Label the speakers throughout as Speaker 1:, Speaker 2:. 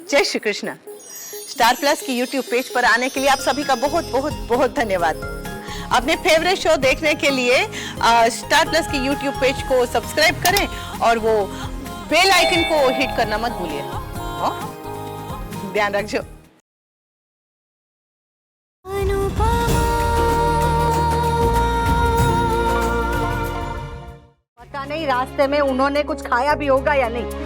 Speaker 1: जय Shri Krishna. Star plus की YouTube page पर आने के लिए आप सभी का बहुत बहुत बहुत धन्यवाद। अपने फेवरेट शो देखने के लिए स्टार प्लस की यूट्यूब पेज को सब्सक्राइब करें और वो बेल आइकन को हिट करना मत भूलिए। ध्यान रखिए।
Speaker 2: पता नहीं रास्ते में उन्होंने कुछ खाया भी होगा या नहीं।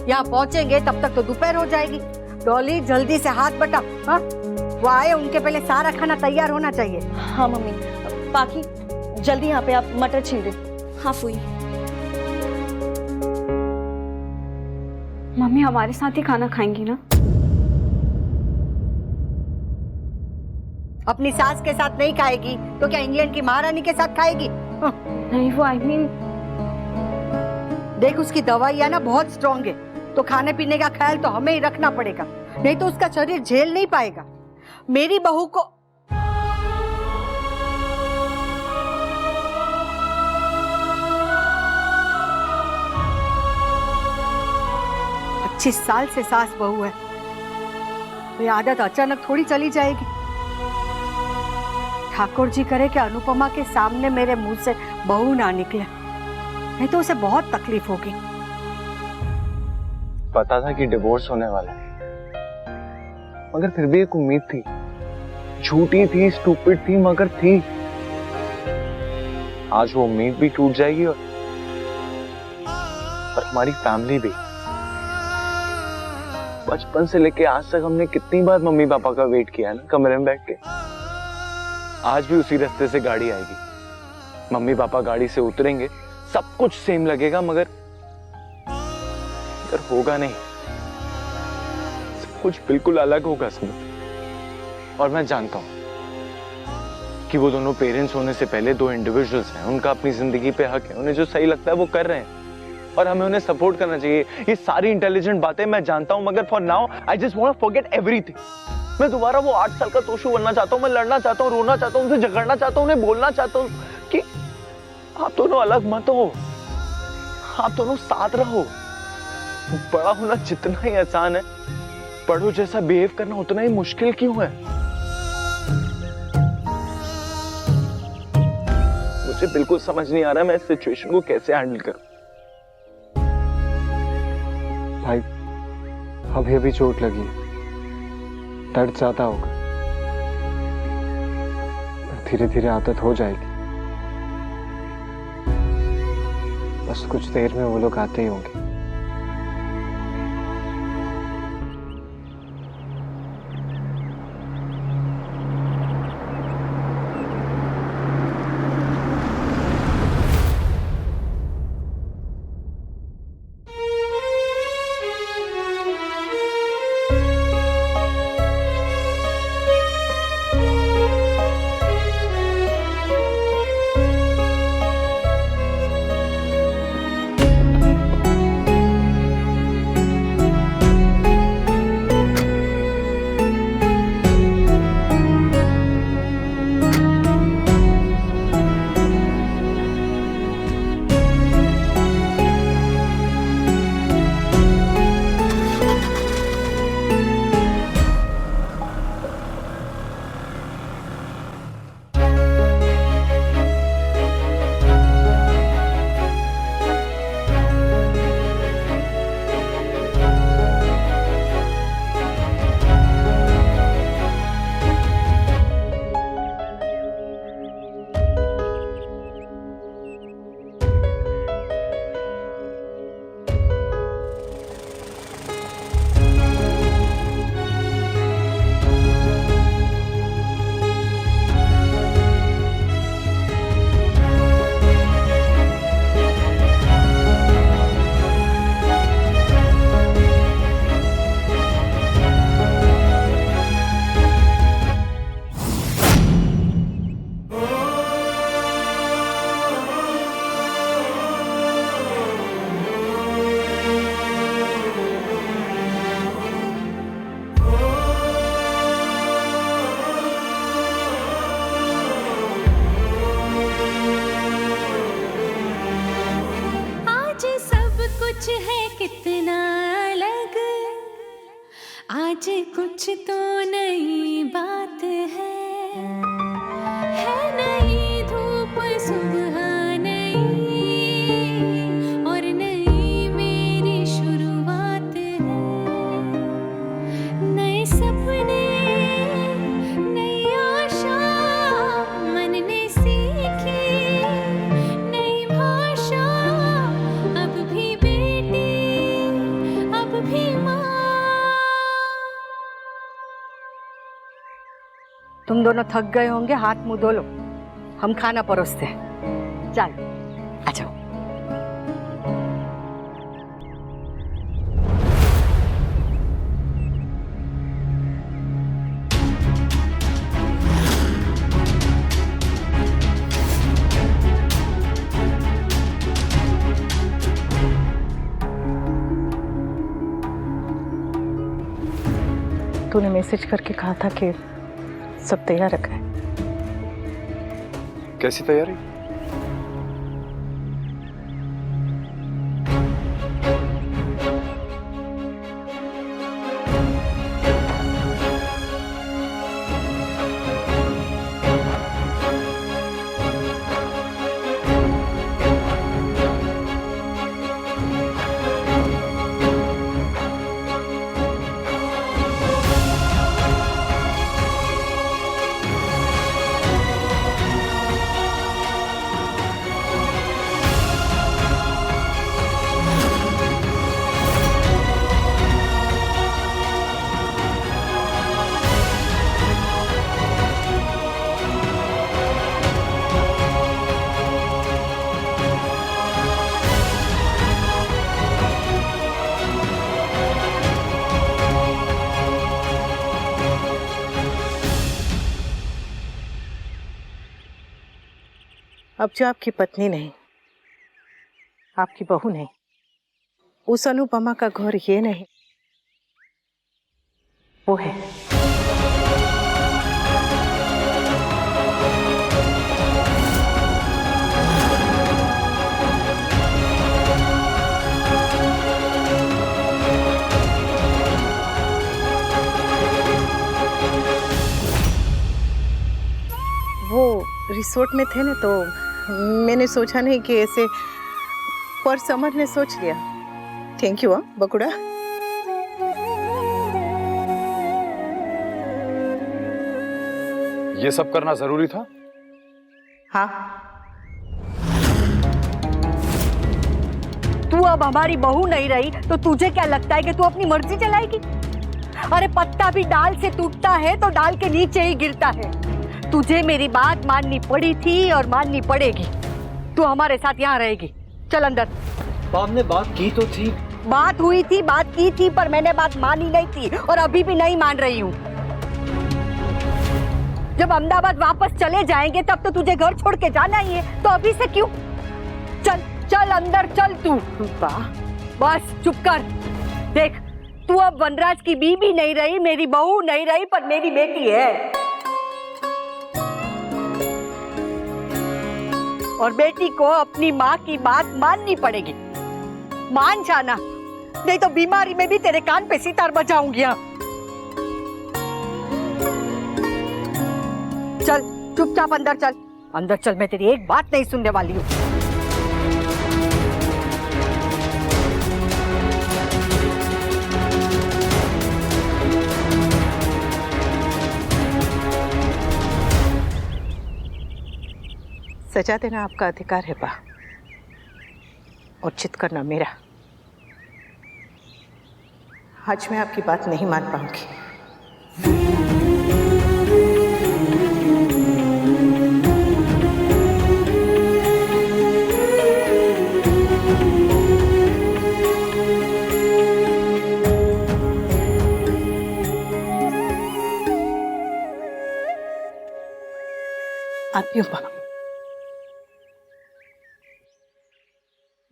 Speaker 2: यहाँ पहुँचेंगे तब तक तो दोपहर हो जाएगी। डॉली जल्दी से हाथ बटा। हाँ, वो आए, उनके पहले सारा खाना तैयार होना चाहिए।
Speaker 3: हाँ मम्मी। पाखी जल्दी यहाँ पे आप मटर छील दे। हाँ फूई।
Speaker 4: मम्मी हमारे साथ ही खाना खाएंगी ना?
Speaker 2: अपनी सास के साथ नहीं खाएगी तो क्या इंग्लैंड की महारानी के साथ खाएगी? हाँ।
Speaker 4: नहीं वो आई मीन
Speaker 2: देख, उसकी दवाई है ना बहुत स्ट्रॉन्ग है, तो खाने पीने का ख्याल तो हमें ही रखना पड़ेगा, नहीं तो उसका शरीर झेल नहीं पाएगा। मेरी बहू को 25 साल से सास बहू है, ये आदत अचानक थोड़ी चली जाएगी। ठाकुर जी करे कि अनुपमा के सामने मेरे मुंह से बहू ना निकले, नहीं तो उसे बहुत तकलीफ होगी।
Speaker 5: पता था कि डिवोर्स होने वाला है, मगर फिर भी एक उम्मीद थी। झूठी थी, स्टूपिड थी, मगर थी। आज वो उम्मीद भी टूट जाएगी और हमारी फैमिली भी। बचपन से लेके आज तक हमने कितनी बार मम्मी पापा का वेट किया है ना, कमरे में बैठ के। आज भी उसी रास्ते से गाड़ी आएगी, मम्मी पापा गाड़ी से उतरेंगे, सब कुछ सेम लगेगा, मगर होगा नहीं। सब कुछ बिल्कुल अलग होगा सब। और मैं जानता हूं कि वो दोनों पेरेंट्स होने से पहले दो इंडिविजुअल्स हैं, उनका अपनी जिंदगी पे हक है, उन्हें जो सही लगता है वो कर रहे हैं और हमें उन्हें सपोर्ट करना चाहिए। ये सारी इंटेलिजेंट बातें मैं जानता हूं, मगर for now I just want to forget everything. मैं दोबारा वो 8 साल का तोशु बनना चाहता हूं, मैं लड़ना चाहता हूं, रोना चाहता हूं, उनसे झगड़ना चाहता हूं, उन्हें बोलना चाहता हूं कि आप दोनों अलग मत हो, आप दोनों साथ रहो। बड़ा होना जितना ही आसान है, बड़ों जैसा बिहेव करना उतना ही मुश्किल क्यों है? मुझे बिल्कुल समझ नहीं आ रहा मैं इस सिचुएशन को कैसे हैंडल करूं।
Speaker 6: भाई अभी अभी चोट लगी, दर्द ज्यादा होगा, धीरे धीरे आदत हो जाएगी। बस कुछ देर में वो लोग आते ही होंगे।
Speaker 7: आज कुछ तो नई बात है नई धूप सुबह नई और नई मेरी शुरुआत है नए सपने नई आशा मन ने सीखी नई भाषा अब भी बेटी अब भी माँ
Speaker 2: तुम दोनों थक गए होंगे, हाथ मुंह धो लो, हम खाना परोसते हैं। चलो आ जाओ।
Speaker 1: तूने मैसेज करके कहा था कि सब तैयार रखा है।
Speaker 5: कैसी तैयारी?
Speaker 1: अब जो आपकी पत्नी नहीं, आपकी बहू नहीं, उस अनुपमा का घर ये नहीं, वो है वो रिसोर्ट में थे ना, तो मैंने सोचा नहीं कि ऐसे, पर समर ने सोच लिया। थैंक यू बकुड़ा।
Speaker 5: ये सब करना जरूरी था?
Speaker 1: हाँ,
Speaker 2: तू अब हमारी बहू नहीं रही तो तुझे क्या लगता है कि तू अपनी मर्जी चलाएगी? अरे पत्ता भी डाल से टूटता है तो डाल के नीचे ही गिरता है। तुझे मेरी बात माननी पड़ी थी और माननी पड़ेगी। तू हमारे साथ यहाँ रहेगी। चल अंदर।
Speaker 6: हमने बात की तो थी।
Speaker 2: बात हुई थी, बात की थी, पर मैंने बात मानी नहीं थी और अभी भी नहीं मान रही हूँ। जब अहमदाबाद वापस चले जाएंगे तब तो तुझे घर छोड़ के जाना ही है, तो अभी से क्यों? चल चल अंदर चल तू। बस चुप कर। देख, तू अब वनराज की बीवी नहीं रही, मेरी बहू नहीं रही, पर मेरी बेटी है। और बेटी को अपनी माँ की बात माननी पड़ेगी। मान जाना, नहीं तो बीमारी में भी तेरे कान पे सितार बजाऊंगी। चल चुपचाप अंदर चल, अंदर चल। मैं तेरी एक बात नहीं सुनने वाली हूँ।
Speaker 1: सजा देना आपका अधिकार है बा, और चित करना मेरा। आज मैं आपकी बात नहीं मान पाऊंगी। आती हूँ बा,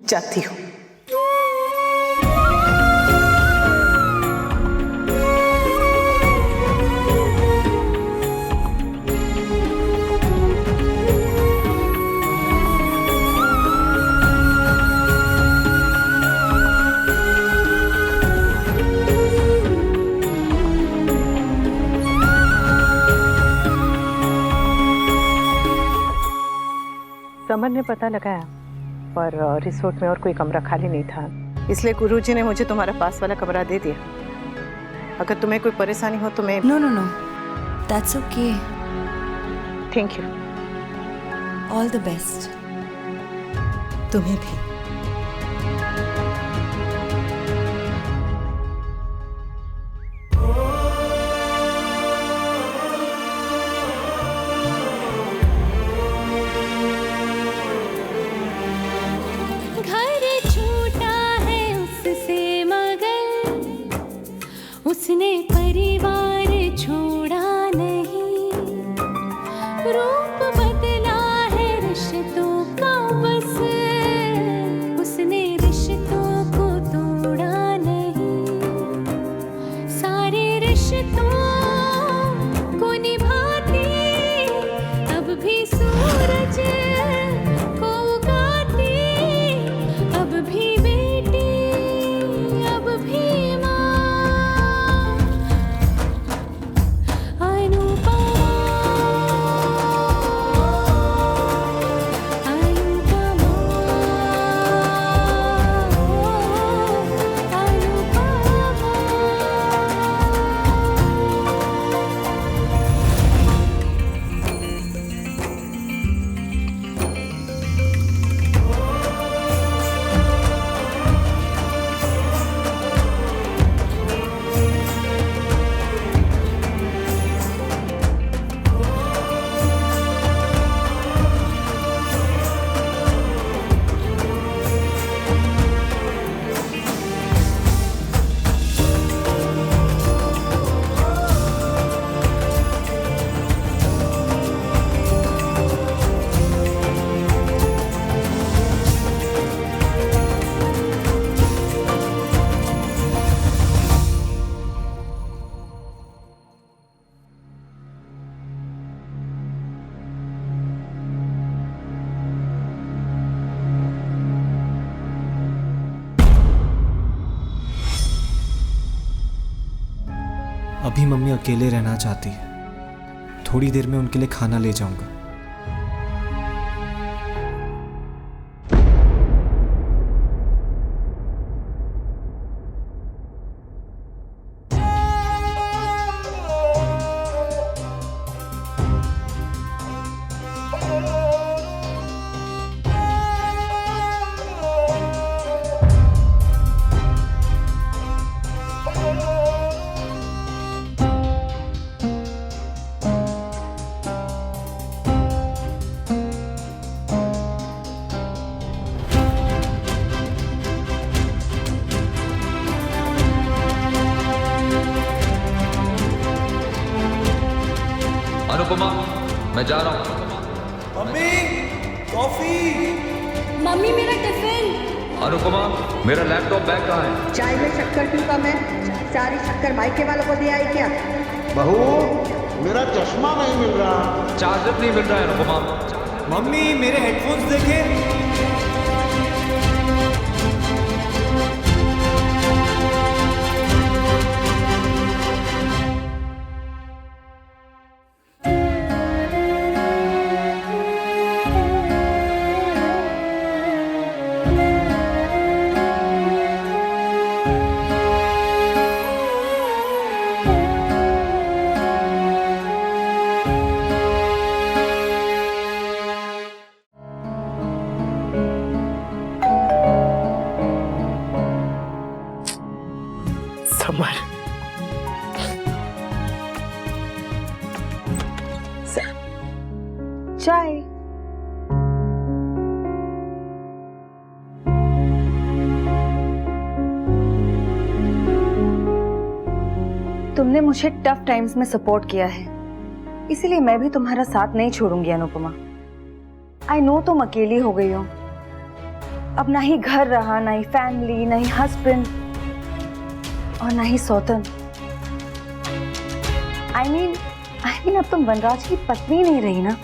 Speaker 1: जाती हूँ।
Speaker 8: अमन ने पता लगाया, पर रिसोर्ट में और कोई कमरा खाली नहीं था,
Speaker 1: इसलिए गुरुजी ने मुझे तुम्हारा पास वाला कमरा दे दिया। अगर तुम्हें कोई परेशानी हो तो मैं
Speaker 7: no no no, that's okay.
Speaker 1: Thank you.
Speaker 7: All the best.
Speaker 1: तुम्हें भी।
Speaker 7: घर छूटा है उससे मगर उसने परिवार छोड़ा नहीं। रूप बदला है रिश्तों का बस उसने रिश्तों को तोड़ा नहीं। सारे रिश्तों को निभाती अब भी सूरज को उगाती, अब भी बेटी अब भी माँ। अनुपमा अनुपमा
Speaker 6: अभी मम्मी अकेले रहना चाहती है, थोड़ी देर में उनके लिए खाना ले जाऊंगा।
Speaker 9: अनुपमा, मैं जा रहा हूँ।
Speaker 6: Mummy, coffee.
Speaker 2: मम्मी मेरा टिफिन।
Speaker 9: अनुपमा, मेरा लैपटॉप बैग कहाँ है?
Speaker 2: चाय में शक्कर क्यों कम है? सारी शक्कर मायके वालों को दिया है क्या?
Speaker 10: बहू, मेरा चश्मा नहीं मिल रहा।
Speaker 9: चार्जर नहीं मिल रहा है अनुपमा।
Speaker 6: मम्मी, मेरे हेडफोन्स देखे।
Speaker 1: समर,
Speaker 3: चाय। तुमने मुझे टफ टाइम्स में सपोर्ट किया है, इसीलिए मैं भी तुम्हारा साथ नहीं छोड़ूंगी अनुपमा। आई नो तुम अकेली हो गई हो, अब ना ही घर रहा, ना ही फैमिली, ना ही हस्बैंड और ना ही सौतन। आई मीन अब तुम वनराज की पत्नी नहीं रही ना,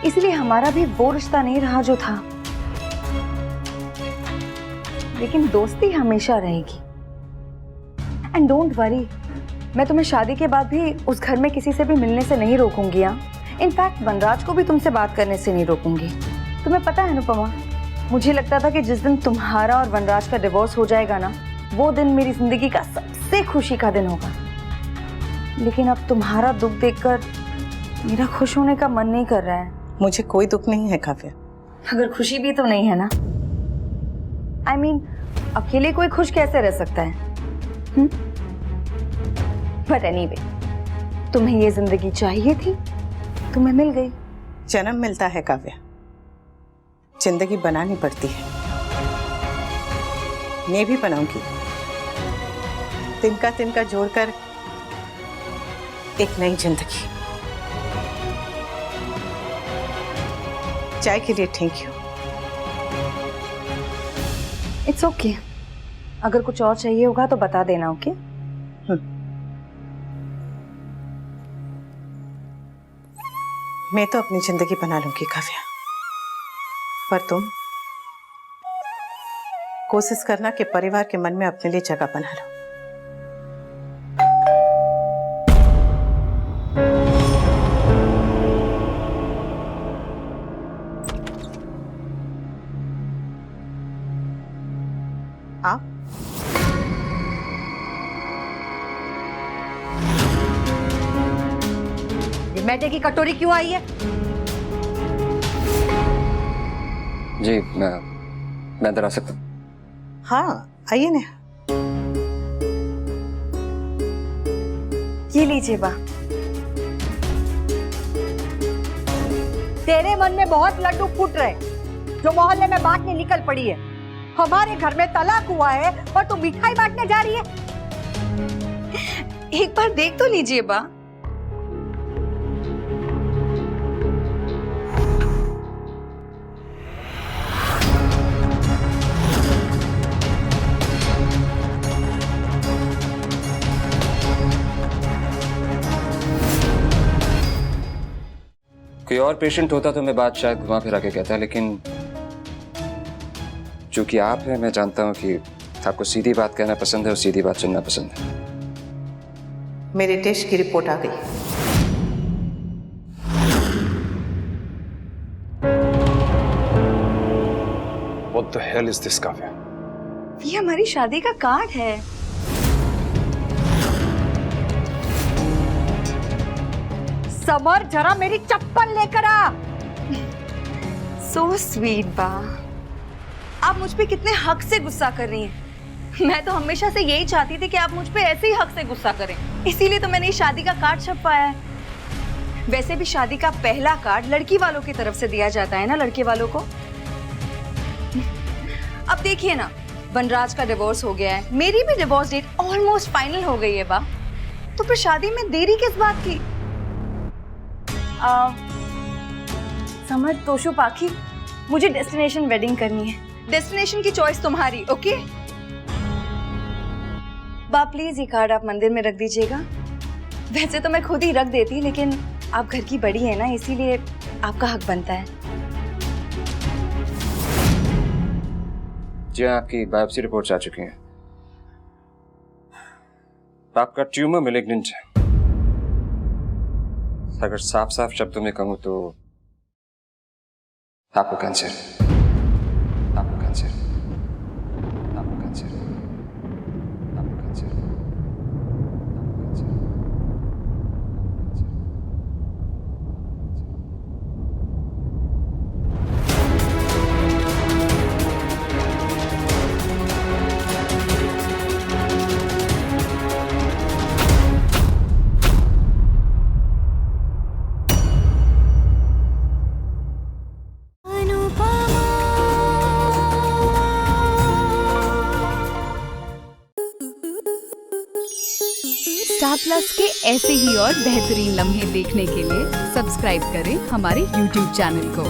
Speaker 3: इसलिए हमारा भी वो रिश्ता नहीं रहा जो था, लेकिन दोस्ती हमेशा रहेगी। एंड डोंट वरी, मैं तुम्हें शादी के बाद भी उस घर में किसी से भी मिलने से नहीं रोकूंगी। हाँ, इनफैक्ट वनराज को भी तुमसे बात करने से नहीं रोकूंगी। तुम्हें पता है अनुपमा, मुझे लगता था कि जिस दिन तुम्हारा और वनराज का डिवोर्स हो जाएगा ना, वो दिन मेरी जिंदगी का सबसे खुशी का दिन होगा। लेकिन अब तुम्हारा दुख देखकर मेरा खुश होने का मन नहीं कर रहा है।
Speaker 1: मुझे कोई दुख नहीं है काव्या।
Speaker 3: अगर खुशी भी तो नहीं है ना। I mean, अकेले कोई खुश कैसे रह सकता है? बट एनीवे, तुम्हें ये जिंदगी चाहिए थी, तुम्हें मिल गई।
Speaker 1: जन्म मिलता है काव्या, जिंदगी बनानी पड़ती है। मैं भी बनाऊंगी, तिनका तिनका जोड़कर एक नई जिंदगी। चाय के लिए थैंक यू।
Speaker 3: It's okay. अगर कुछ और चाहिए होगा तो बता देना, ओके?
Speaker 1: मैं तो अपनी जिंदगी बना लूंगी काव्या, पर तुम कोशिश करना कि परिवार के मन में अपने लिए जगह बना लो। आप
Speaker 2: ये मैदे की कटोरी क्यों आई है?
Speaker 11: जी मैं अंदर आ सकता हूँ?
Speaker 1: हाँ आइए ना।
Speaker 3: ये लीजिए बा।
Speaker 2: तेरे मन में बहुत लड्डू फूट रहे, जो मोहल्ले में बांटने निकल पड़ी है। हमारे घर में तलाक हुआ है और तू मिठाई बांटने जा रही है।
Speaker 3: एक बार देख तो लीजिए बा।
Speaker 11: कोई और पेशेंट होता तो मैं बात शायद घुमा फिरा के कहता, लेकिन चूंकि आप हैं, मैं जानता हूं कि आपको सीधी बात कहना पसंद है और सीधी बात सुनना पसंद है।
Speaker 1: मेरे टेस्ट की रिपोर्ट आ गई।
Speaker 5: What the hell is this, Kavya?
Speaker 3: ये हमारी शादी का कार्ड है।
Speaker 2: समर, जरा मेरी चप्पल लेकर आ।
Speaker 3: सो स्वीट बा। आप मुझ पे कितने हक से गुस्सा कर रही हैं। मैं तो हमेशा से यही चाहती थी कि आप मुझ पे ऐसे ही हक से गुस्सा करें, इसीलिए तो मैंने ये शादी का कार्ड छपवाया है। वैसे भी शादी का पहला कार्ड लड़की वालों की तरफ से दिया जाता है ना, लड़के वालों को। अब देखिए ना, वनराज का डिवोर्स हो गया है, मेरी भी डिवोर्स डेट ऑलमोस्ट फाइनल हो गई है बा, तो फिर शादी में देरी किस बात की? समझ तोशु पाखी, मुझे डेस्टिनेशन वेडिंग करनी है। डेस्टिनेशन की चॉइस तुम्हारी, ओके? बा प्लीज ये कार्ड आप मंदिर में रख दीजिएगा। वैसे तो मैं खुद ही रख देती, लेकिन आप घर की बड़ी है ना, इसीलिए आपका हक बनता है।
Speaker 11: जी हाँ, आपकी बायोप्सी रिपोर्ट्स आ चुकी हैं। आपका ट्यूमर मैलिग्नेंट है। अगर साफ साफ शब्दों में कहूं तो आपको कैंसर, आपको कैंसर, आपको कैंसर, आपको कैंसर,
Speaker 7: स्टार प्लस के ऐसे ही और बेहतरीन लम्हे देखने के लिए सब्सक्राइब करें हमारे YouTube चैनल को।